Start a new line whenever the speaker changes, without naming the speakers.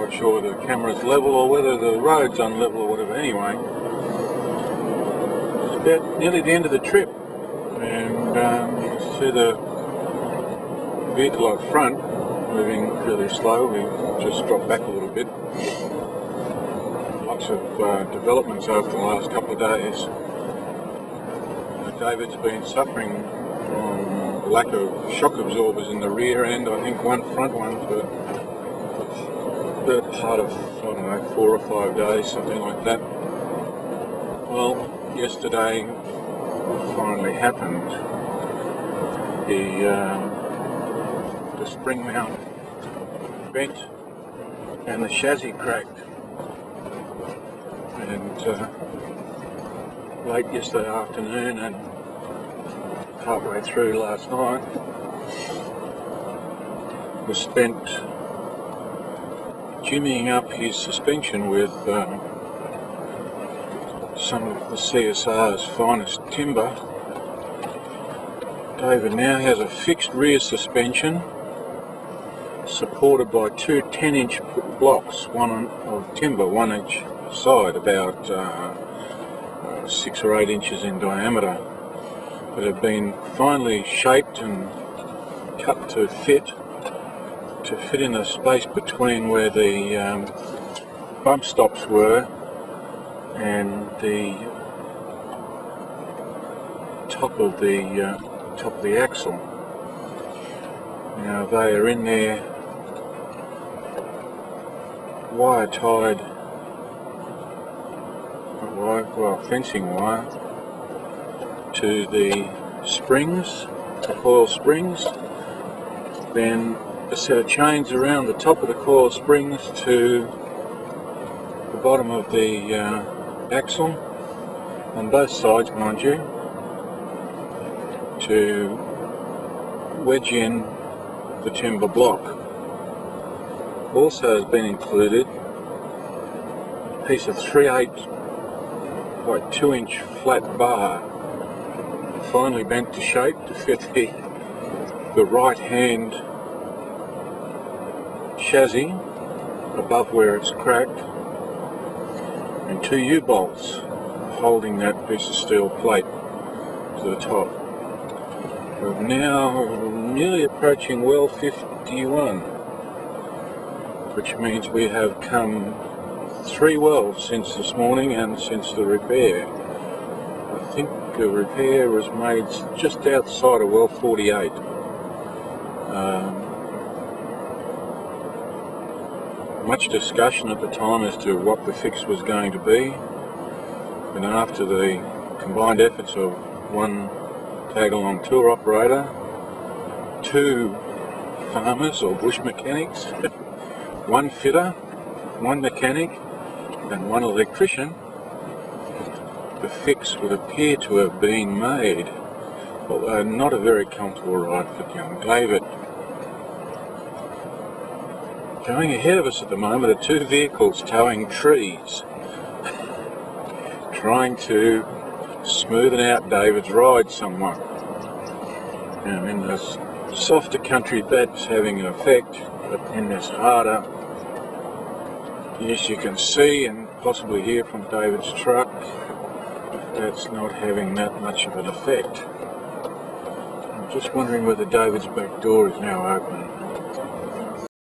quite sure whether the camera's level or whether the road's unlevel or whatever. Anyway, it's about nearly the end of the trip, and you can see the vehicle up front moving really slow. We just dropped back a little bit. Lots of developments over the last couple of days. David's been suffering from lack of shock absorbers in the rear end. I think one front one for the part of, I don't know, 4 or 5 days, something like that. Well, yesterday finally happened. The spring mount bent and the chassis cracked. And late yesterday afternoon and partway through last night was spent jimmying up his suspension with some of the CSR's finest timber. David now has a fixed rear suspension supported by two 10-inch blocks, one of timber, one each side, about 6 or 8 inches in diameter, that have been finely shaped and cut to fit in the space between where the bump stops were and the top of the axle. Now they are in there wire tied, well, fencing wire to the springs, the coil springs, then a set of chains around the top of the coil springs to the bottom of the axle, on both sides mind you, to wedge in the timber block. Also has been included a piece of 3/8 by 2-inch flat bar, finely bent to shape to fit the right hand chassis above where it's cracked, and 2 U-bolts holding that piece of steel plate to the top. We're now nearly approaching well 51, which means we have come 3 wells since this morning and since the repair. I think the repair was made just outside of well 48. Much discussion at the time as to what the fix was going to be, and after the combined efforts of one tag-along tour operator, 2 farmers or bush mechanics, 1 fitter, 1 mechanic and 1 electrician, the fix would appear to have been made, although not a very comfortable ride for young David. Going ahead of us at the moment are 2 vehicles towing trees, trying to smoothen out David's ride somewhat. Now in this softer country that's having an effect, but in this harder, yes, you can see and possibly hear from David's truck, that's not having that much of an effect. I'm just wondering whether David's back door is now open.